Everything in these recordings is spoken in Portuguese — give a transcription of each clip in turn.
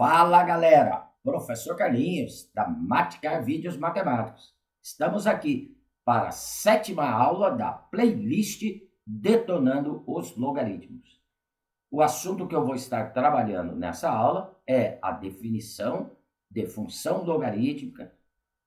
Fala galera, professor Carlinhos, da Maticar Vídeos Matemáticos. Estamos aqui para a 7ª aula da playlist Detonando os Logaritmos. O assunto que eu vou estar trabalhando nessa aula é a definição de função logarítmica,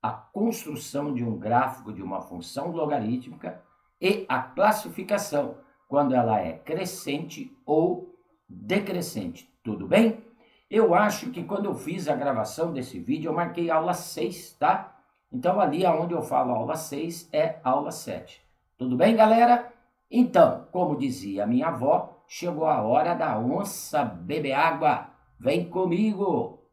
a construção de um gráfico de uma função logarítmica e a classificação, quando ela é crescente ou decrescente. Tudo bem? Eu acho que quando eu fiz a gravação desse vídeo, eu marquei aula 6, tá? Então, ali onde eu falo aula 6 é aula 7. Tudo bem, galera? Então, como dizia a minha avó, chegou a hora da onça beber água. Vem comigo!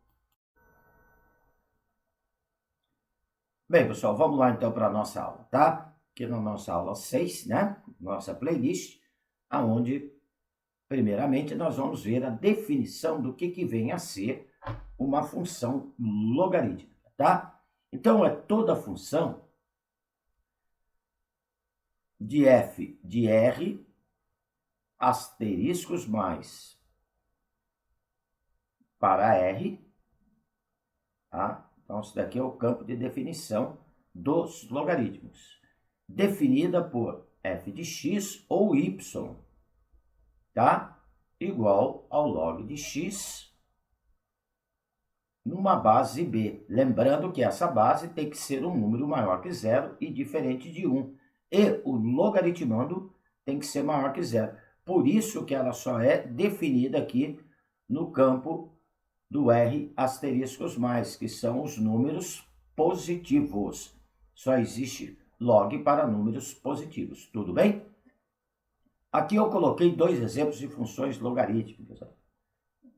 Bem, pessoal, vamos lá então para a nossa aula, tá? Aqui na nossa aula 6, né? Nossa playlist, aonde primeiramente, nós vamos ver a definição do que vem a ser uma função logarítmica, tá? Então, é toda função de f de r asteriscos mais para r, tá? Então, isso daqui é o campo de definição dos logaritmos, definida por f de x ou y, tá? Igual ao log de x numa base b. Lembrando que essa base tem que ser um número maior que zero e diferente de 1. E o logaritmando tem que ser maior que zero. Por isso que ela só é definida aqui no campo do r asteriscos mais, que são os números positivos. Só existe log para números positivos. Tudo bem? Aqui eu coloquei dois exemplos de funções logarítmicas.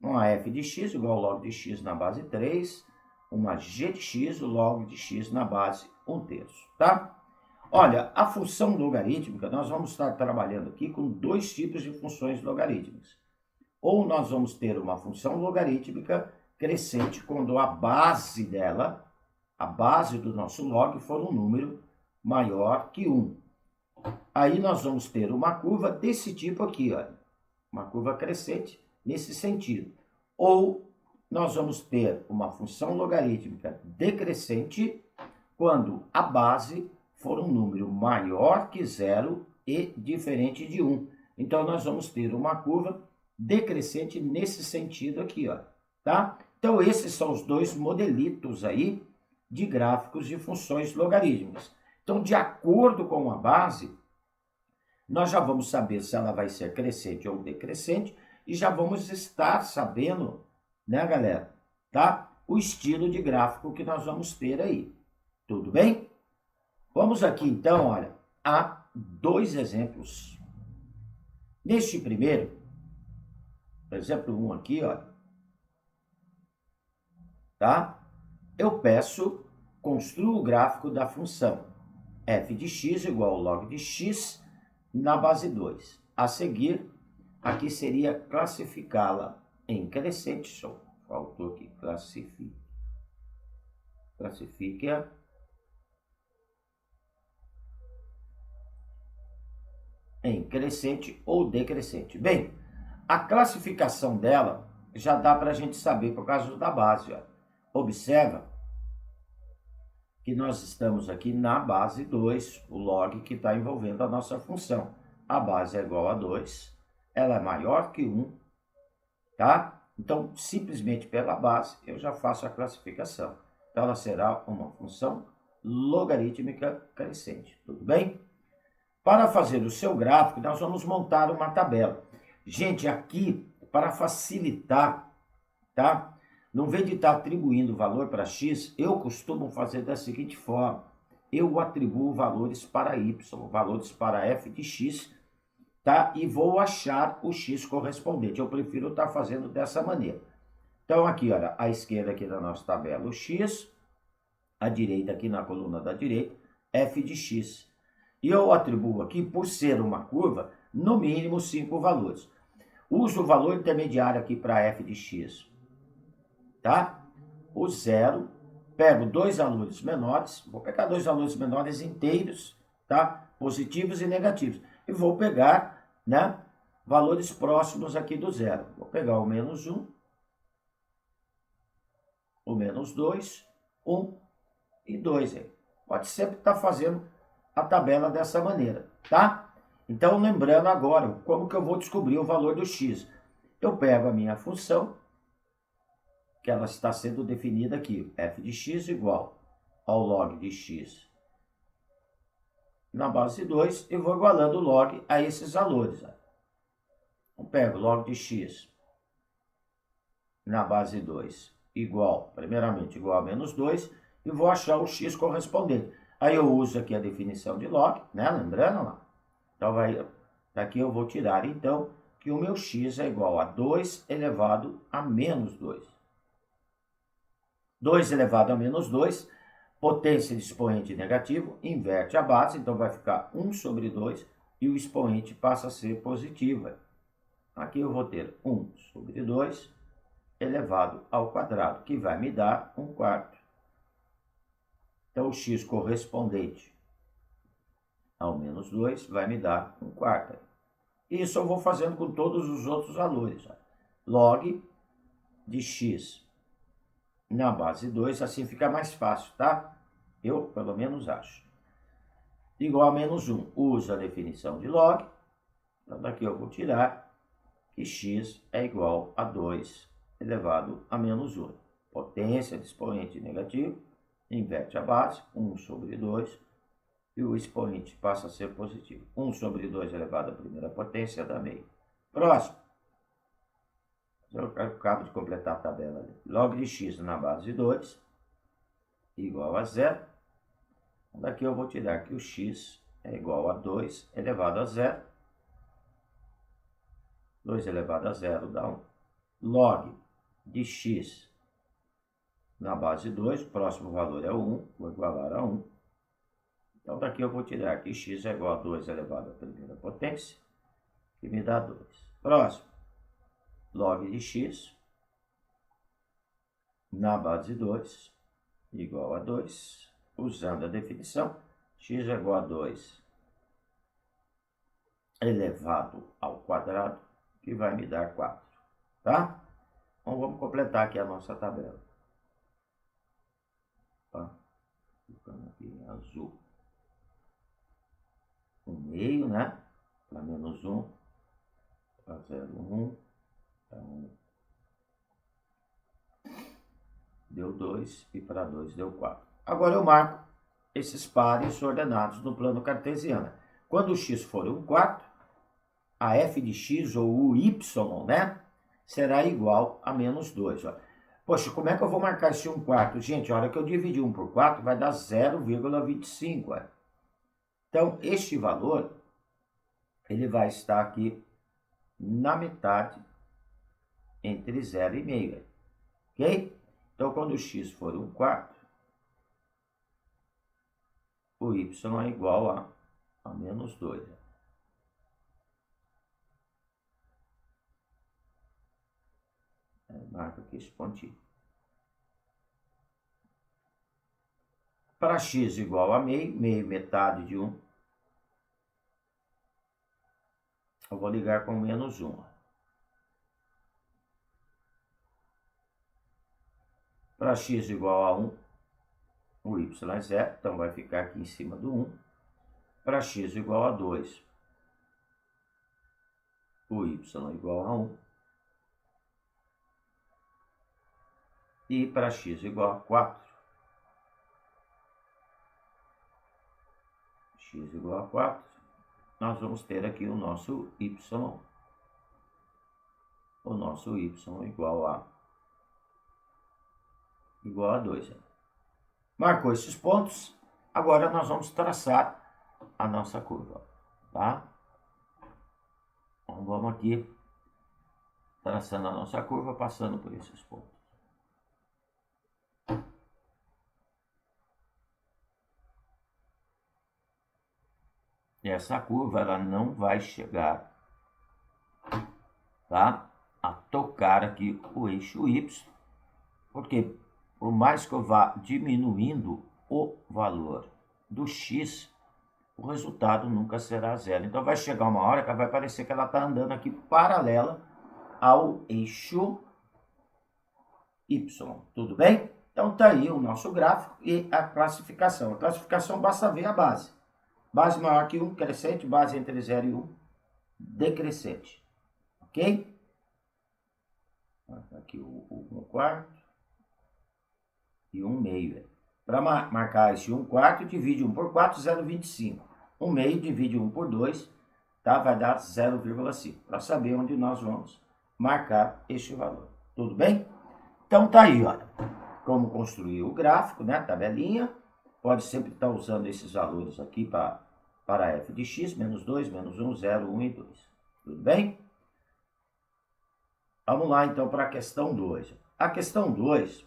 Uma f de x igual ao log de x na base 3, uma g de x, o log de x na base 1/3, tá? Olha, a função logarítmica, nós vamos estar trabalhando aqui com dois tipos de funções logarítmicas. Ou nós vamos ter uma função logarítmica crescente quando a base dela, a base do nosso log, for um número maior que 1. Aí nós vamos ter uma curva desse tipo aqui, olha, uma curva crescente nesse sentido. Ou nós vamos ter uma função logarítmica decrescente quando a base for um número maior que 0 e diferente de 1. Então, nós vamos ter uma curva decrescente nesse sentido aqui, ó, tá? Então, esses são os dois modelitos aí de gráficos de funções logarítmicas. Então, de acordo com a base, nós já vamos saber se ela vai ser crescente ou decrescente e já vamos estar sabendo, né, galera, tá? O estilo de gráfico que nós vamos ter aí. Tudo bem? Vamos aqui, então, olha, a dois exemplos. Neste primeiro, exemplo 1 aqui, olha, tá? Eu peço, construa o gráfico da função f de x igual ao log de x na base 2. A seguir, aqui seria classificá-la em crescente, só faltou aqui, classifique-a em crescente ou decrescente. Bem, a classificação dela já dá para a gente saber por causa da base. Ó. Observa que nós estamos aqui na base 2, o log que está envolvendo a nossa função. A base é igual a 2, ela é maior que 1, tá? Então, simplesmente pela base, eu já faço a classificação. Então, ela será uma função logarítmica crescente, tudo bem? Para fazer o seu gráfico, nós vamos montar uma tabela. Gente, aqui, para facilitar, tá? Não vem de estar atribuindo valor para x, eu costumo fazer da seguinte forma. Eu atribuo valores para y, valores para f de x, tá? E vou achar o x correspondente. Eu prefiro estar fazendo dessa maneira. Então, aqui, olha, à esquerda aqui da nossa tabela, o x, à direita aqui na coluna da direita, f de x. E eu atribuo aqui, por ser uma curva, no mínimo 5 valores. Uso o valor intermediário aqui para f de x, tá? O 0, pego dois valores menores, vou pegar dois valores menores inteiros, tá? Positivos e negativos. E vou pegar, né, valores próximos aqui do 0. Vou pegar o menos 1 o menos 2, 1 e 2 aí. Pode sempre estar fazendo a tabela dessa maneira, tá? Então, lembrando agora, como que eu vou descobrir o valor do x? Eu pego a minha função, que ela está sendo definida aqui, f de x igual ao log de x na base 2, e vou igualando o log a esses valores. Eu pego log de x na base 2 igual, primeiramente, igual a menos 2, e vou achar o x correspondente. Aí eu uso aqui a definição de log, né? Lembrando lá. Então, daqui eu vou tirar, então, que o meu x é igual a 2 elevado a menos 2. 2 elevado a menos 2, potência de expoente negativo, inverte a base, então vai ficar 1 sobre 2, e o expoente passa a ser positivo. Aqui eu vou ter 1 sobre 2 elevado ao quadrado, que vai me dar 1/4. Então, o x correspondente ao menos 2 vai me dar 1/4. Isso eu vou fazendo com todos os outros valores. Log de x na base 2, assim fica mais fácil, tá? Eu, pelo menos, acho. Igual a menos 1. Usa a definição de log. Então, daqui eu vou tirar que x é igual a 2 elevado a menos 1. Potência de expoente negativo, inverte a base, 1 sobre 2, e o expoente passa a ser positivo. 1 sobre 2 elevado à primeira potência dá meio. Próximo. Eu acabo de completar a tabela ali. Log de x na base 2 igual a 0. Daqui eu vou tirar que o x é igual a 2 elevado a 0. 2 elevado a 0 dá 1. Log de x na base 2, o próximo valor é o 1, vou igualar a 1. Então, daqui eu vou tirar que x é igual a 2 elevado à primeira potência, que me dá 2. Próximo. Log de x na base 2 igual a 2. Usando a definição, x é igual a 2 elevado ao quadrado, que vai me dar 4. Tá? Então, vamos completar aqui a nossa tabela. Tá? Ficando aqui em azul. 1/2, né? Para menos 1, para 0,1, para 1 deu 2, e para 2 deu 4. Agora eu marco esses pares ordenados no plano cartesiano. Quando o x for 1/4, a f de x, ou o y, né, será igual a menos 2. Ó. Poxa, como é que eu vou marcar esse 1/4? Gente, a hora que eu dividir 1 por 4, vai dar 0,25. Então, este valor, ele vai estar aqui na metade, entre 0 e meio. Ok? Então, quando o x for 1/4, o y é igual a menos 2. Marca aqui esse pontinho. Para x igual a meio, meio metade de 1, eu vou ligar com menos 1. Para x igual a 1, o y é 0, então vai ficar aqui em cima do 1. Para x igual a 2, o y é igual a 1. E para x igual a 4, x igual a 4, nós vamos ter aqui o nosso y. O nosso y igual a 2. Marcou esses pontos, agora nós vamos traçar a nossa curva, tá? Então, vamos aqui traçando a nossa curva, passando por esses pontos. E essa curva, ela não vai chegar, tá, a tocar aqui o eixo y, porque por mais que eu vá diminuindo o valor do x, o resultado nunca será 0. Então, vai chegar uma hora que vai parecer que ela está andando aqui paralela ao eixo y. Tudo bem? Então, tá aí o nosso gráfico e a classificação. A classificação basta ver a base. Base maior que 1, crescente, base entre 0 e 1, decrescente. Ok? Aqui o 1/4 e 1/2. Para marcar esse 1/4, divide 1 por 4, 0,25. 1/2 divide 1 por 2, tá? Vai dar 0,5. Para saber onde nós vamos marcar este valor. Tudo bem? Então, tá aí, olha. Como construir o gráfico, né? Tabelinha. Pode sempre estar usando esses valores aqui para f de x, menos 2, menos 1, 0, 1 e 2. Tudo bem? Vamos lá, então, para a questão 2. A questão 2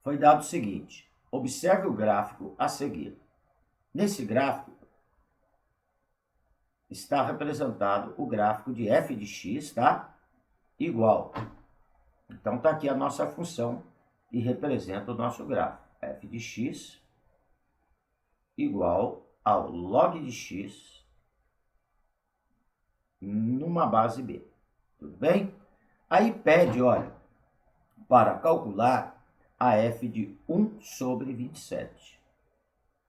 foi dado o seguinte. Observe o gráfico a seguir. Nesse gráfico está representado o gráfico de f de x, tá? Igual. Então, está aqui a nossa função que representa o nosso gráfico. F de x igual ao log de x numa base B. Tudo bem? Aí pede, olha, para calcular a f de 1 sobre 27.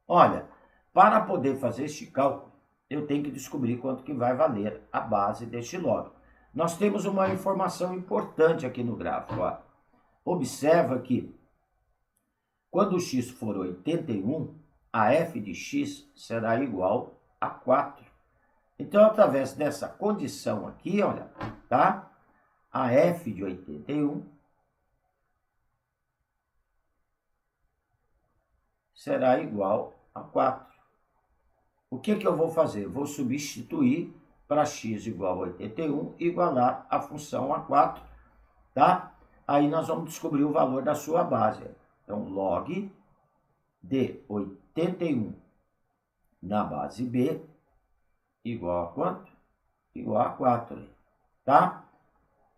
Olha, para poder fazer este cálculo, eu tenho que descobrir quanto que vai valer a base deste log. Nós temos uma informação importante aqui no gráfico. Ó. Observa que quando o x for 81, a f de x será igual a 4. Então, através dessa condição aqui, olha, tá? A f de 81 será igual a 4. O que eu vou fazer? Vou substituir para x igual a 81, igualar a função a 4, tá? Aí nós vamos descobrir o valor da sua base. Então, log de 81 na base B igual a quanto? Igual a 4, tá?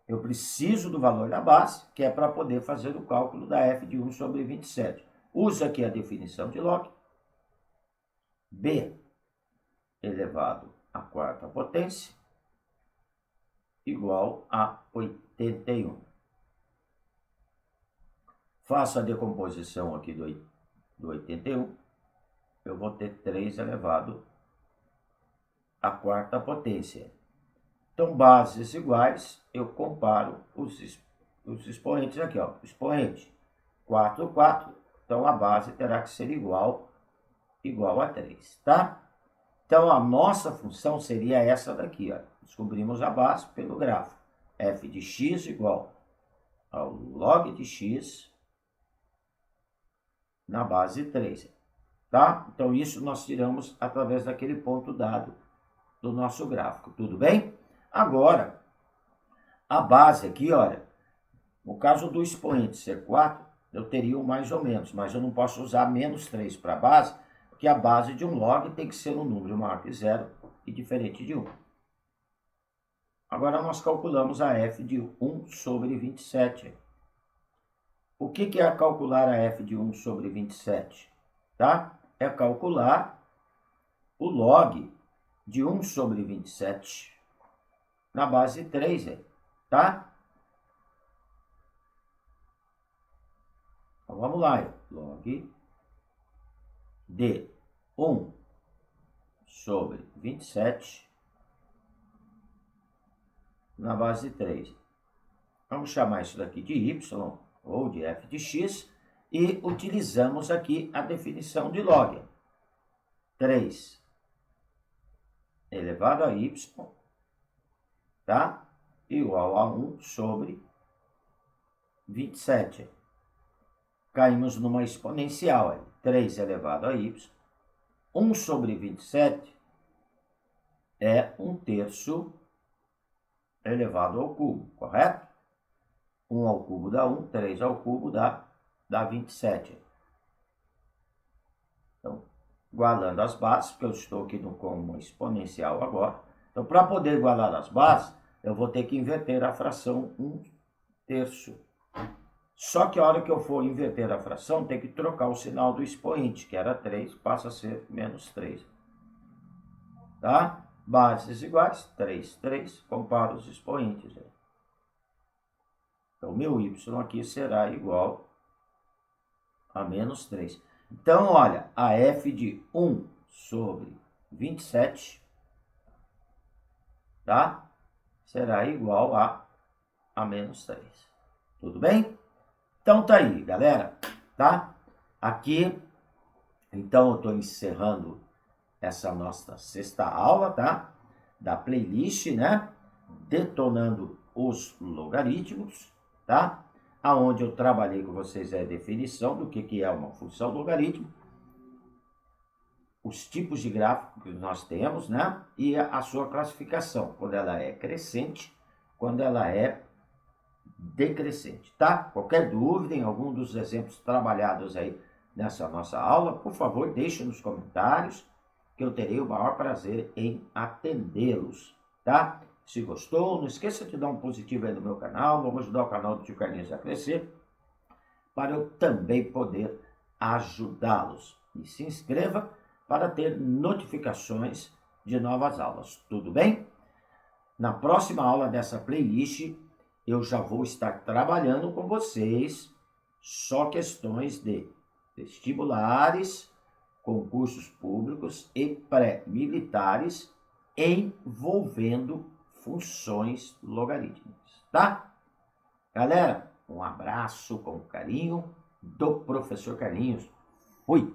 Eu preciso do valor da base, que é para poder fazer o cálculo da f de 1 sobre 27. Usa aqui a definição de log. B elevado à quarta potência igual a 81. Faço a decomposição aqui do 81. Eu vou ter 3 elevado à quarta potência. Então, bases iguais, eu comparo os expoentes aqui, ó. Expoente 4, 4. Então, a base terá que ser igual a 3, tá? Então, a nossa função seria essa daqui, ó. Descobrimos a base pelo gráfico. F de x igual ao log de x na base 3, tá? Então, isso nós tiramos através daquele ponto dado do nosso gráfico, tudo bem? Agora, a base aqui, olha, no caso do expoente ser 4, eu teria um mais ou menos, mas eu não posso usar menos 3 para a base, porque a base de um log tem que ser um número maior que 0 e diferente de 1. Agora, nós calculamos a f de 1 sobre 27. O que é calcular a f de 1 sobre 27? Tá? É calcular o log de 1 sobre 27 na base 3, tá? Então, vamos lá, log de 1 sobre 27 na base 3. Vamos chamar isso daqui de y ou de f de x e utilizamos aqui a definição de log. 3 elevado a y, tá? Igual a 1 sobre 27. Caímos numa exponencial, 3 elevado a y. 1 sobre 27 é 1/3 elevado ao cubo, correto? 1 ao cubo dá 1, 3 ao cubo dá 27. Então, igualando as bases, porque eu estou aqui com uma exponencial agora. Então, para poder igualar as bases, eu vou ter que inverter a fração 1/3. Só que a hora que eu for inverter a fração, tem que trocar o sinal do expoente, que era 3, passa a ser menos 3. Tá? Bases iguais, 3, 3, compara os expoentes. Então, meu y aqui será igual a menos 3. Então, olha, a f de 1 sobre 27, tá? Será igual a menos 3. Tudo bem? Então, tá aí, galera, tá? Aqui, então, eu estou encerrando essa nossa sexta aula, tá? Da playlist, né? Detonando os logaritmos, tá? Aonde eu trabalhei com vocês a definição do que é uma função logaritmo, os tipos de gráfico que nós temos, né? E a sua classificação, quando ela é crescente, quando ela é decrescente, tá? Qualquer dúvida em algum dos exemplos trabalhados aí nessa nossa aula, por favor, deixe nos comentários, que eu terei o maior prazer em atendê-los, tá? Se gostou, não esqueça de dar um positivo aí no meu canal, vamos ajudar o canal do Tio Carlinhos a crescer, para eu também poder ajudá-los. E se inscreva para ter notificações de novas aulas, tudo bem? Na próxima aula dessa playlist, eu já vou estar trabalhando com vocês só questões de vestibulares, concursos públicos e pré-militares envolvendo funções logarítmicas, tá? Galera, um abraço com carinho do professor Carlinhos. Fui!